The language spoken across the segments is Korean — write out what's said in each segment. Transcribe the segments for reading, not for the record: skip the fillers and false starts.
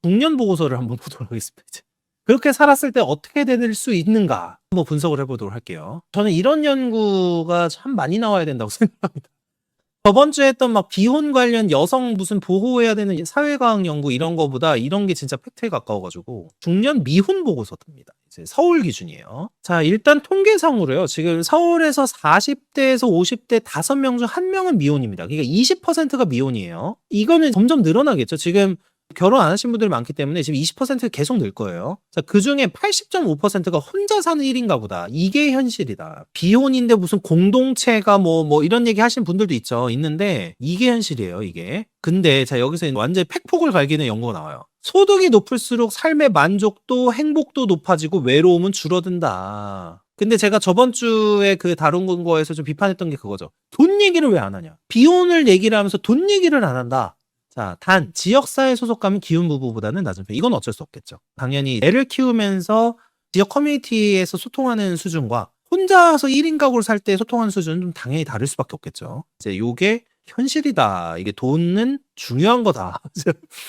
중년 보고서를 한번 보도록 하겠습니다. 이제. 그렇게 살았을 때 어떻게 될 수 있는가 한번 분석을 해보도록 할게요. 저는 이런 연구가 참 많이 나와야 된다고 생각합니다. 저번 주에 했던 막 비혼 관련 여성 무슨 보호해야 되는 사회과학 연구 이런 거보다 이런 게 진짜 팩트에 가까워가지고 중년 미혼 보고서입니다. 이제 서울 기준이에요. 자, 일단 통계상으로요. 지금 서울에서 40대에서 50대 5명 중 1명은 미혼입니다. 그러니까 20%가 미혼이에요. 이거는 점점 늘어나겠죠. 지금 결혼 안 하신 분들이 많기 때문에 지금 20% 계속 늘 거예요. 자, 그 중에 80.5%가 혼자 사는 1인가 보다. 이게 현실이다. 비혼인데 무슨 공동체가 뭐 이런 얘기 하신 분들도 있는데 이게 현실이에요, 이게. 근데 자, 여기서 완전히 팩폭을 갈기는 연구가 나와요. 소득이 높을수록 삶의 만족도, 행복도 높아지고 외로움은 줄어든다. 근데 제가 저번 주에 그 다룬 거에서 좀 비판했던 게 그거죠. 돈 얘기를 왜 안 하냐? 비혼을 얘기를 하면서 돈 얘기를 안 한다. 자, 단 지역사회 소속감은 기혼 부부보다는 낮은 편. 이건 어쩔 수 없겠죠. 당연히 애를 키우면서 지역 커뮤니티에서 소통하는 수준과 혼자서 1인 가구를 살 때 소통하는 수준은 좀 당연히 다를 수밖에 없겠죠. 이제 요게 현실이다. 이게 돈은 중요한 거다.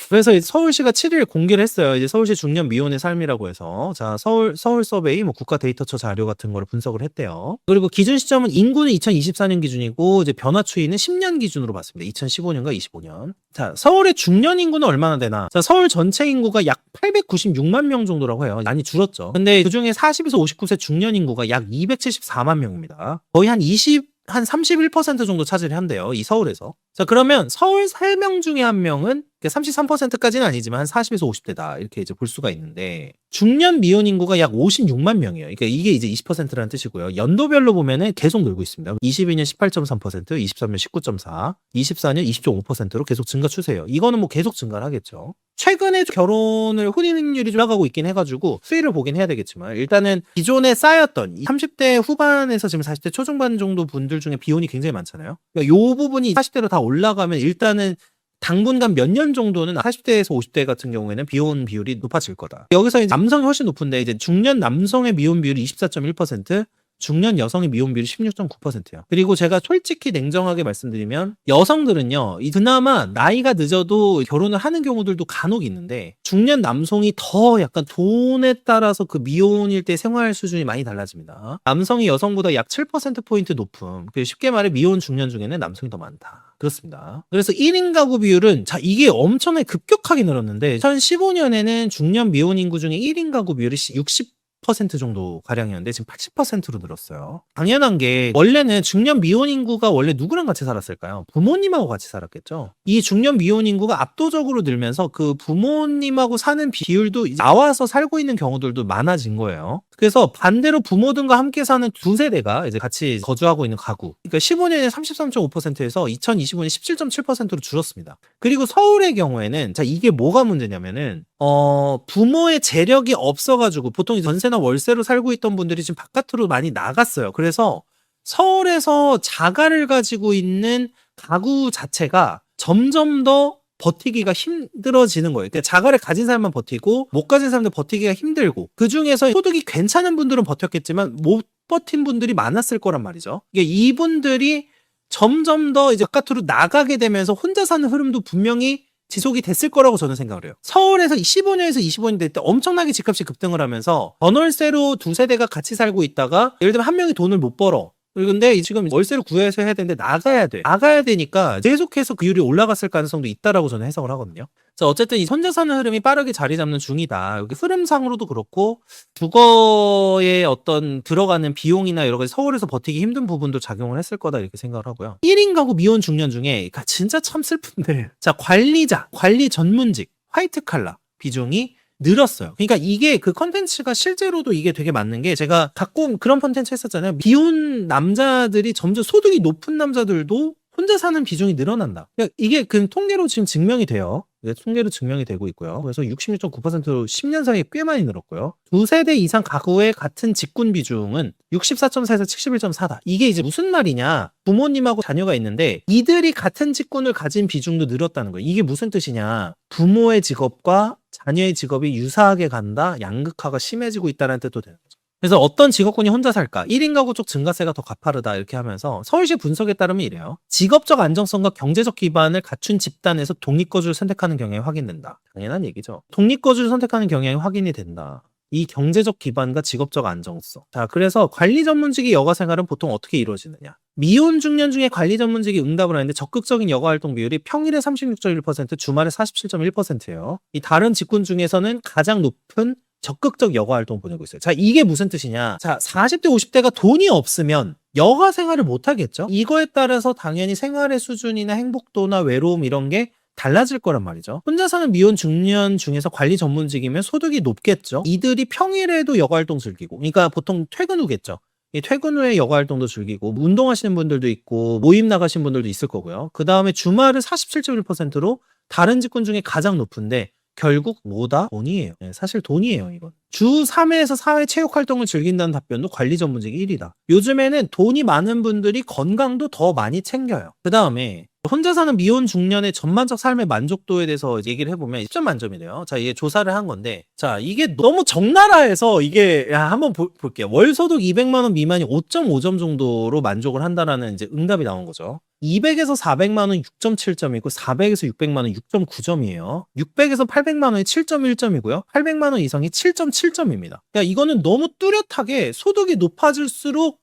그래서 서울시가 7일 공개를 했어요. 이제 서울시 중년 미혼의 삶이라고 해서. 자, 서울 서베이 국가 데이터처 자료 같은 거를 분석을 했대요. 그리고 기준 시점은 인구는 2024년 기준이고 이제 변화 추이는 10년 기준으로 봤습니다. 2015년과 25년. 자, 서울의 중년 인구는 얼마나 되나? 자, 서울 전체 인구가 약 896만 명 정도라고 해요. 많이 줄었죠. 근데 그중에 40에서 59세 중년 인구가 약 274만 명입니다. 거의 한 31% 정도 차지를 한대요. 이 서울에서. 자, 그러면 서울 3명 중에 1명은 33%까지는 아니지만 한 40에서 50대다. 이렇게 이제 볼 수가 있는데 중년 미혼 인구가 약 56만 명이에요. 그러니까 이게 이제 20%라는 뜻이고요. 연도별로 보면은 계속 늘고 있습니다. 22년 18.3%, 23년 19.4, 24년 20.5%로 계속 증가 추세예요. 이거는 뭐 계속 증가를 하겠죠. 최근에 결혼을 혼인율이 올라가고 있긴 해가지고 수위를 보긴 해야 되겠지만 일단은 기존에 쌓였던 30대 후반에서 지금 40대 초중반 정도 분들 중에 비혼이 굉장히 많잖아요. 그러니까 이 부분이 40대로 다 올라가면 일단은 당분간 몇 년 정도는 40대에서 50대 같은 경우에는 비혼 비율이 높아질 거다. 여기서 이제 남성이 훨씬 높은데 이제 중년 남성의 미혼 비율이 24.1%, 중년 여성의 미혼 비율이 16.9%예요. 그리고 제가 솔직히 냉정하게 말씀드리면 여성들은요, 그나마 나이가 늦어도 결혼을 하는 경우들도 간혹 있는데 중년 남성이 더 약간 돈에 따라서 그 미혼일 때 생활 수준이 많이 달라집니다. 남성이 여성보다 약 7%포인트 높음. 쉽게 말해 미혼 중년 중에는 남성이 더 많다. 그렇습니다. 그래서 1인 가구 비율은 자, 이게 엄청나게 급격하게 늘었는데 2015년에는 중년 미혼 인구 중에 1인 가구 비율이 60% 정도 가량이었는데 지금 80%로 늘었어요. 당연한 게 원래는 중년 미혼 인구가 원래 누구랑 같이 살았을까요? 부모님하고 같이 살았겠죠. 이 중년 미혼 인구가 압도적으로 늘면서 그 부모님하고 사는 비율도 나와서 살고 있는 경우들도 많아진 거예요. 그래서 반대로 부모들과 함께 사는 두 세대가 이제 같이 거주하고 있는 가구. 그러니까 15년에 33.5%에서 2025년 17.7%로 줄었습니다. 그리고 서울의 경우에는 자, 이게 뭐가 문제냐면은 부모의 재력이 없어가지고 보통 전세나 월세로 살고 있던 분들이 지금 바깥으로 많이 나갔어요. 그래서 서울에서 자가를 가지고 있는 가구 자체가 점점 더 버티기가 힘들어지는 거예요. 그러니까 자가를 가진 사람만 버티고 못 가진 사람들 버티기가 힘들고 그중에서 소득이 괜찮은 분들은 버텼겠지만 못 버틴 분들이 많았을 거란 말이죠. 그러니까 이분들이 점점 더 이제 바깥으로 나가게 되면서 혼자 사는 흐름도 분명히 지속이 됐을 거라고 저는 생각을 해요. 서울에서 15년에서 25년 될 때 엄청나게 집값이 급등을 하면서 전월세로 두 세대가 같이 살고 있다가 예를 들면 한 명이 돈을 못 벌어. 근데 지금 월세를 구해서 해야 되는데 나가야 돼. 나가야 되니까 계속해서 그 비율이 올라갔을 가능성도 있다라고 저는 해석을 하거든요. 자, 어쨌든 이 혼자 사는 흐름이 빠르게 자리 잡는 중이다. 여기 흐름상으로도 그렇고 주거에 어떤 들어가는 비용이나 여러 가지 서울에서 버티기 힘든 부분도 작용을 했을 거다 이렇게 생각을 하고요. 1인 가구 미혼 중년 중에 진짜 참 슬픈데 자, 관리자, 관리 전문직, 화이트 칼라 비중이 늘었어요. 그러니까 이게 그 컨텐츠가 실제로도 이게 되게 맞는 게 제가 가끔 그런 컨텐츠 했었잖아요. 비혼 남자들이 점점 소득이 높은 남자들도 혼자 사는 비중이 늘어난다. 그러니까 이게 그 통계로 지금 증명이 돼요. 통계로 증명이 되고 있고요. 그래서 66.9%로 10년 사이에 꽤 많이 늘었고요. 두 세대 이상 가구의 같은 직군 비중은 64.4에서 71.4다. 이게 이제 무슨 말이냐? 부모님하고 자녀가 있는데 이들이 같은 직군을 가진 비중도 늘었다는 거예요. 이게 무슨 뜻이냐? 부모의 직업과 자녀의 직업이 유사하게 간다, 양극화가 심해지고 있다는 뜻도 되는 거죠. 그래서 어떤 직업군이 혼자 살까? 1인 가구 쪽 증가세가 더 가파르다 이렇게 하면서 서울시 분석에 따르면 이래요. 직업적 안정성과 경제적 기반을 갖춘 집단에서 독립거주를 선택하는 경향이 확인된다. 당연한 얘기죠. 독립거주를 선택하는 경향이 확인이 된다. 이 경제적 기반과 직업적 안정성. 자, 그래서 관리 전문직의 여가 생활은 보통 어떻게 이루어지느냐? 미혼 중년 중에 관리 전문직이 응답을 하는데 적극적인 여가 활동 비율이 평일에 36.1%, 주말에 47.1%예요. 이 다른 직군 중에서는 가장 높은 적극적 여가 활동 보내고 있어요. 자, 이게 무슨 뜻이냐? 자, 40대, 50대가 돈이 없으면 여가 생활을 못 하겠죠? 이거에 따라서 당연히 생활의 수준이나 행복도나 외로움 이런 게 달라질 거란 말이죠. 혼자 사는 미혼 중년 중에서 관리 전문직이면 소득이 높겠죠. 이들이 평일에도 여가 활동 즐기고, 그러니까 보통 퇴근 후겠죠. 이 퇴근 후에 여가 활동도 즐기고 운동하시는 분들도 있고 모임 나가신 분들도 있을 거고요. 그 다음에 주말을 47.1%로 다른 직군 중에 가장 높은데 결국 뭐다? 돈이에요. 네, 사실 돈이에요, 이건. 주 3회에서 4회 체육 활동을 즐긴다는 답변도 관리 전문직이 1위다. 요즘에는 돈이 많은 분들이 건강도 더 많이 챙겨요. 그 다음에 혼자 사는 미혼 중년의 전반적 삶의 만족도에 대해서 얘기를 해보면 10점 만점이래요. 자, 이게 조사를 한 건데, 자, 이게 너무 적나라해서 이게, 한번 볼게요. 월 소득 200만 원 미만이 5.5점 정도로 만족을 한다라는 이제 응답이 나온 거죠. 200에서 400만 원 6.7점이고 400에서 600만 원 6.9점이에요. 600에서 800만 원이 7.1점이고요. 800만 원 이상이 7.7점입니다. 그러니까 이거는 너무 뚜렷하게 소득이 높아질수록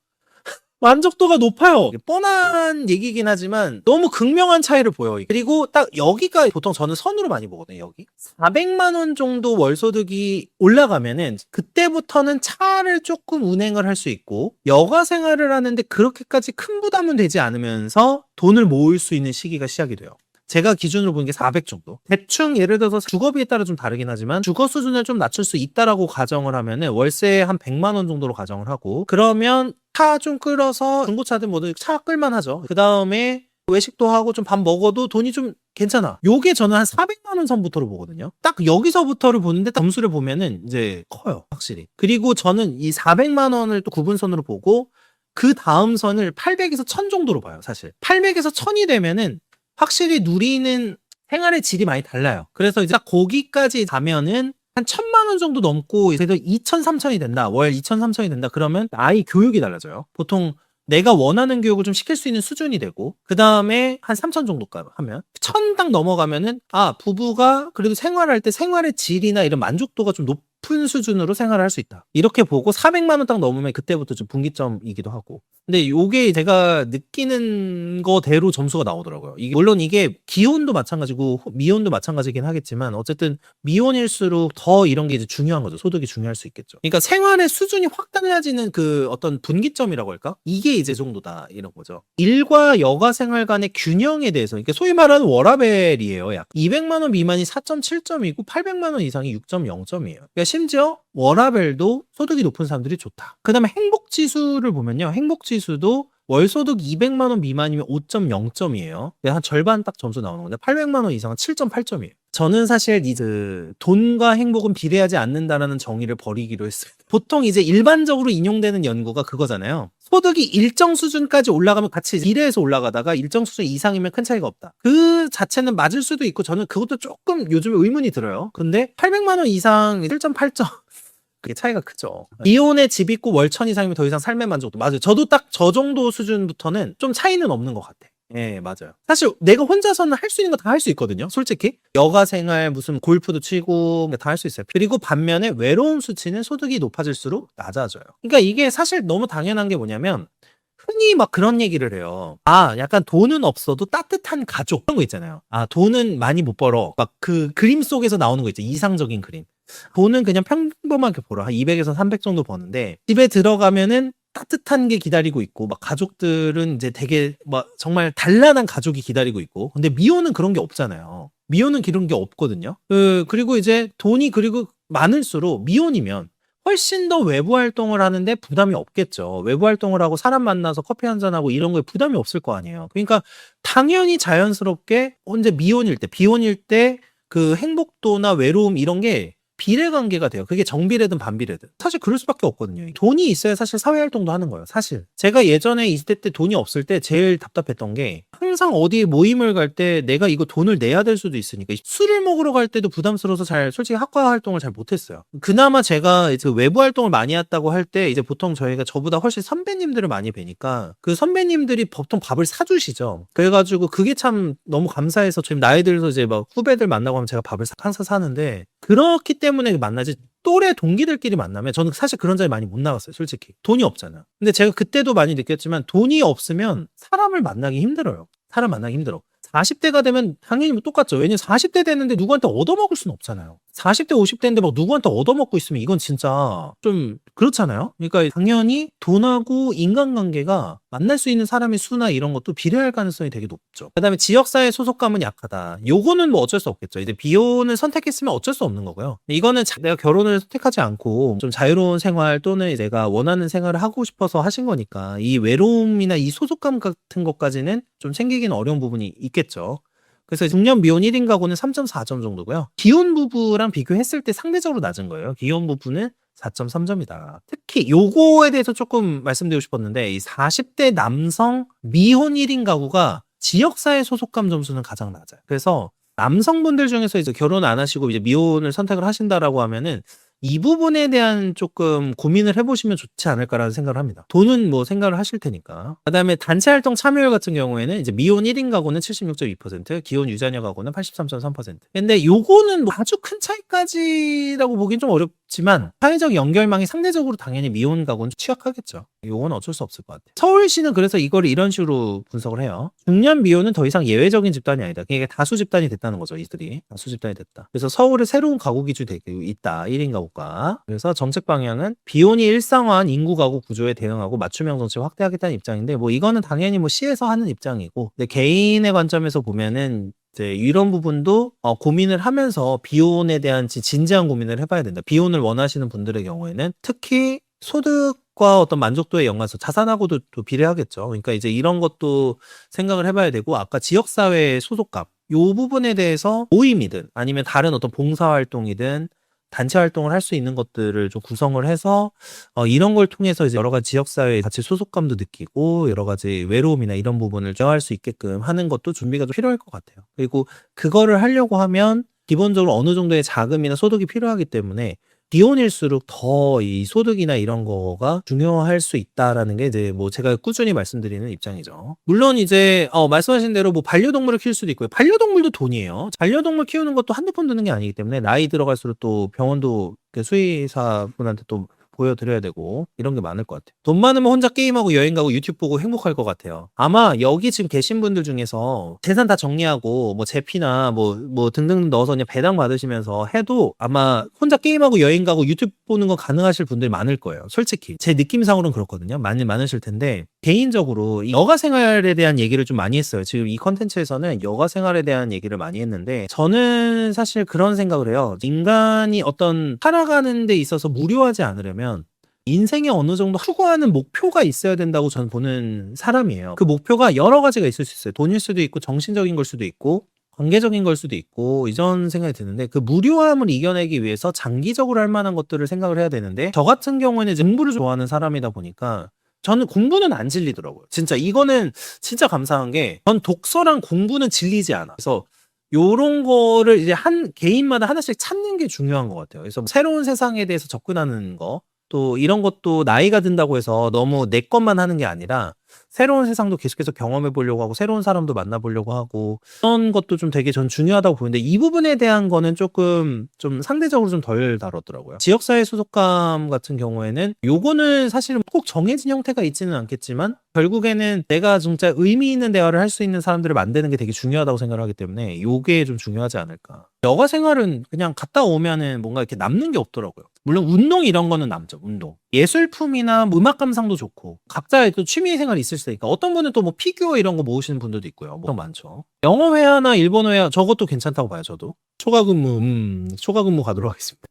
만족도가 높아요. 뻔한 얘기긴 하지만 너무 극명한 차이를 보여요. 그리고 딱 여기가 보통 저는 선으로 많이 보거든요. 여기 400만 원 정도 월소득이 올라가면은 그때부터는 차를 조금 운행을 할 수 있고 여가 생활을 하는데 그렇게까지 큰 부담은 되지 않으면서 돈을 모을 수 있는 시기가 시작이 돼요. 제가 기준으로 보는 게 400 정도. 대충 예를 들어서 주거비에 따라 좀 다르긴 하지만 주거 수준을 좀 낮출 수 있다라고 가정을 하면은 월세에 한 100만 원 정도로 가정을 하고 그러면 차 좀 끌어서 중고차든 뭐든 차 끌만 하죠. 그 다음에 외식도 하고 좀 밥 먹어도 돈이 좀 괜찮아. 요게 저는 한 400만 원 선부터를 보거든요. 딱 여기서부터를 보는데 딱 점수를 보면은 이제 커요. 확실히. 그리고 저는 이 400만 원을 또 구분선으로 보고 그 다음 선을 800에서 1000 정도로 봐요. 사실. 800에서 1000이 되면은 확실히 누리는 생활의 질이 많이 달라요. 그래서 이제 딱 거기까지 가면은 한 1000만 원 정도 넘고 그래도 2000, 3000이 된다. 월 2000, 3000이 된다. 그러면 아이 교육이 달라져요. 보통 내가 원하는 교육을 좀 시킬 수 있는 수준이 되고 그 다음에 한 3000 정도까지 하면 1000 딱 넘어가면은 부부가 그래도 생활할 때 생활의 질이나 이런 만족도가 좀 높은 수준으로 생활을 할 수 있다. 이렇게 보고 400만 원 딱 넘으면 그때부터 좀 분기점이기도 하고. 근데 요게 제가 느끼는 거대로 점수가 나오더라고요. 물론 이게 기혼도 마찬가지고 미혼도 마찬가지긴 하겠지만 어쨌든 미혼일수록 더 이런 게 이제 중요한 거죠. 소득이 중요할 수 있겠죠. 그러니까 생활의 수준이 확 달라지는 그 어떤 분기점이라고 할까? 이게 이제 정도다 이런 거죠. 일과 여가 생활 간의 균형에 대해서 그러니까 소위 말하는 워라밸이에요. 약 200만 원 미만이 4.7점이고 800만 원 이상이 6.0점이에요. 그러니까 심지어 워라밸도 소득이 높은 사람들이 좋다. 그 다음에 행복지수를 보면요. 행복지수도 월소득 200만 원 미만이면 5.0점이에요. 한 절반 딱 점수 나오는 건데 800만 원 이상은 7.8점이에요. 저는 사실 돈과 행복은 비례하지 않는다라는 정의를 버리기로 했어요. 보통 이제 일반적으로 인용되는 연구가 그거잖아요. 소득이 일정 수준까지 올라가면 같이 비례해서 올라가다가 일정 수준 이상이면 큰 차이가 없다. 그 자체는 맞을 수도 있고 저는 그것도 조금 요즘에 의문이 들어요. 근데 800만 원 이상 7.8점 그게 차이가 크죠. 이혼에 집 있고 월 1000 이상이면 더 이상 삶의 만족도. 맞아요. 저도 딱 저 정도 수준부터는 좀 차이는 없는 것 같아. 예, 맞아요. 사실 내가 혼자서는 할 수 있는 거 다 할 수 있거든요. 솔직히. 여가 생활 무슨 골프도 치고 다 할 수 있어요. 그리고 반면에 외로움 수치는 소득이 높아질수록 낮아져요. 그러니까 이게 사실 너무 당연한 게 뭐냐면 흔히 막 그런 얘기를 해요. 약간 돈은 없어도 따뜻한 가족 그런 거 있잖아요. 돈은 많이 못 벌어. 막 그 그림 속에서 나오는 거 있죠. 이상적인 그림. 돈은 그냥 평범하게 벌어. 한 200에서 300 정도 버는데 집에 들어가면은 따뜻한 게 기다리고 있고 막 가족들은 이제 되게 막 정말 단란한 가족이 기다리고 있고 근데 미혼은 그런 게 없잖아요. 미혼은 그런 게 없거든요. 그리고 이제 돈이 그리고 많을수록 미혼이면 훨씬 더 외부 활동을 하는데 부담이 없겠죠. 외부 활동을 하고 사람 만나서 커피 한잔하고 이런 거에 부담이 없을 거 아니에요. 그러니까 당연히 자연스럽게 언제 비혼일 때 그 행복도나 외로움 이런 게 비례 관계가 돼요. 그게 정비례든 반비례든. 사실 그럴 수밖에 없거든요. 돈이 있어야 사실 사회활동도 하는 거예요. 사실. 제가 예전에 20대 때 돈이 없을 때 제일 답답했던 게 항상 어디에 모임을 갈 때 내가 이거 돈을 내야 될 수도 있으니까 술을 먹으러 갈 때도 부담스러워서 잘 솔직히 학과 활동을 잘 못했어요. 그나마 제가 이제 외부 활동을 많이 했다고 할 때 이제 보통 저희가 저보다 훨씬 선배님들을 많이 뵈니까 그 선배님들이 보통 밥을 사주시죠. 그래가지고 그게 참 너무 감사해서 지금 나이 들어서 이제 막 후배들 만나고 하면 제가 밥을 항상 사는데 그렇기 때문에 만나지 또래 동기들끼리 만나면 저는 사실 그런 자리 많이 못 나갔어요. 솔직히. 돈이 없잖아요. 근데 제가 그때도 많이 느꼈지만 돈이 없으면 사람을 만나기 힘들어요. 사람 만나기 힘들어. 40대가 되면 당연히 뭐 똑같죠. 왜냐면 40대 됐는데 누구한테 얻어먹을 수는 없잖아요. 40대, 50대인데 막 누구한테 얻어먹고 있으면 이건 진짜 좀 그렇잖아요. 그러니까 당연히 돈하고 인간관계가 만날 수 있는 사람의 수나 이런 것도 비례할 가능성이 되게 높죠. 그다음에 지역사회 소속감은 약하다. 요거는 뭐 어쩔 수 없겠죠. 이제 비혼을 선택했으면 어쩔 수 없는 거고요. 이거는 내가 결혼을 선택하지 않고 좀 자유로운 생활 또는 내가 원하는 생활을 하고 싶어서 하신 거니까 이 외로움이나 이 소속감 같은 것까지는 좀 챙기기는 어려운 부분이 있겠죠. 그래서 중년 미혼 1인 가구는 3.4점 정도고요. 기혼 부부랑 비교했을 때 상대적으로 낮은 거예요. 기혼 부부는 4.3점이다. 특히 요거에 대해서 조금 말씀드리고 싶었는데 이 40대 남성 미혼 1인 가구가 지역사회 소속감 점수는 가장 낮아요. 그래서 남성분들 중에서 이제 결혼 안 하시고 이제 미혼을 선택을 하신다라고 하면은 이 부분에 대한 조금 고민을 해보시면 좋지 않을까라는 생각을 합니다. 돈은 뭐 생각을 하실 테니까. 그다음에 단체 활동 참여율 같은 경우에는 이제 미혼 1인 가구는 76.2%, 기혼 유자녀 가구는 83.3%. 근데 요거는 뭐 아주 큰 차이까지라고 보긴 좀 어렵지만 사회적 연결망이 상대적으로 당연히 미혼 가구는 취약하겠죠. 요건 어쩔 수 없을 것 같아요. 서울시는 그래서 이걸 이런 식으로 분석을 해요. 중년 미혼은 더 이상 예외적인 집단이 아니다. 그러니까 다수 집단이 됐다는 거죠. 이들이 다수 집단이 됐다. 그래서 서울에 새로운 가구 기준이 되고 있다. 1인 가구가. 그래서 정책 방향은 비혼이 일상화한 인구 가구 구조에 대응하고 맞춤형 정책을 확대하겠다는 입장인데 뭐 이거는 당연히 뭐 시에서 하는 입장이고 근데 개인의 관점에서 보면은 이제 이런 부분도 고민을 하면서 비혼에 대한 진지한 고민을 해봐야 된다. 비혼을 원하시는 분들의 경우에는 특히 소득과 어떤 만족도의 연관성, 자산하고도 또 비례하겠죠. 그러니까 이제 이런 것도 생각을 해봐야 되고, 아까 지역사회 소속감, 요 부분에 대해서 모임이든 아니면 다른 어떤 봉사활동이든 단체 활동을 할 수 있는 것들을 좀 구성을 해서 이런 걸 통해서 이제 여러 가지 지역사회에 같이 소속감도 느끼고 여러 가지 외로움이나 이런 부분을 제어할 수 있게끔 하는 것도 준비가 좀 필요할 것 같아요. 그리고 그거를 하려고 하면 기본적으로 어느 정도의 자금이나 소득이 필요하기 때문에 비혼일수록 더 이 소득이나 이런 거가 중요할 수 있다라는 게 이제 뭐 제가 꾸준히 말씀드리는 입장이죠. 물론 이제 말씀하신 대로 뭐 반려동물을 키울 수도 있고요. 반려동물도 돈이에요. 반려동물 키우는 것도 한두 푼 드는 게 아니기 때문에 나이 들어갈수록 또 병원도 수의사분한테 또 보여드려야 되고 이런 게 많을 것 같아요. 돈 많으면 혼자 게임하고 여행 가고 유튜브 보고 행복할 것 같아요. 아마 여기 지금 계신 분들 중에서 재산 다 정리하고 뭐 제피나 뭐 등등 넣어서 그냥 배당 받으시면서 해도 아마 혼자 게임하고 여행 가고 유튜브 보는 거 가능하실 분들이 많을 거예요. 솔직히 제 느낌상으로는 그렇거든요. 많으실 텐데 개인적으로 이 여가 생활에 대한 얘기를 좀 많이 했어요. 지금 이 컨텐츠에서는 여가 생활에 대한 얘기를 많이 했는데 저는 사실 그런 생각을 해요. 인간이 어떤 살아가는 데 있어서 무료하지 않으려면 인생에 어느 정도 추구하는 목표가 있어야 된다고 저는 보는 사람이에요. 그 목표가 여러 가지가 있을 수 있어요. 돈일 수도 있고 정신적인 걸 수도 있고 관계적인 걸 수도 있고 이런 생각이 드는데 그 무료함을 이겨내기 위해서 장기적으로 할 만한 것들을 생각을 해야 되는데 저 같은 경우에는 공부를 좋아하는 사람이다 보니까 저는 공부는 안 질리더라고요. 진짜 이거는 진짜 감사한 게 전 독서랑 공부는 질리지 않아. 그래서 요런 거를 이제 한 개인마다 하나씩 찾는 게 중요한 것 같아요. 그래서 새로운 세상에 대해서 접근하는 거, 또 이런 것도 나이가 든다고 해서 너무 내 것만 하는 게 아니라 새로운 세상도 계속해서 경험해 보려고 하고 새로운 사람도 만나보려고 하고 그런 것도 좀 되게 전 중요하다고 보는데 이 부분에 대한 거는 조금 좀 상대적으로 좀 덜 다뤘더라고요. 지역사회 소속감 같은 경우에는 요거는 사실 꼭 정해진 형태가 있지는 않겠지만 결국에는 내가 진짜 의미 있는 대화를 할 수 있는 사람들을 만드는 게 되게 중요하다고 생각을 하기 때문에 요게 좀 중요하지 않을까. 여가 생활은 그냥 갔다 오면은 뭔가 이렇게 남는 게 없더라고요. 물론 운동 이런 거는 남죠. 운동. 예술품이나 음악 감상도 좋고 각자의 또 취미 생활이 있을 수 있으니까 어떤 분은 또 뭐 피규어 이런 거 모으시는 분들도 있고요. 뭐 많죠. 영어 회화나 일본어 회화 저것도 괜찮다고 봐요. 저도 초과 근무 가도록 하겠습니다.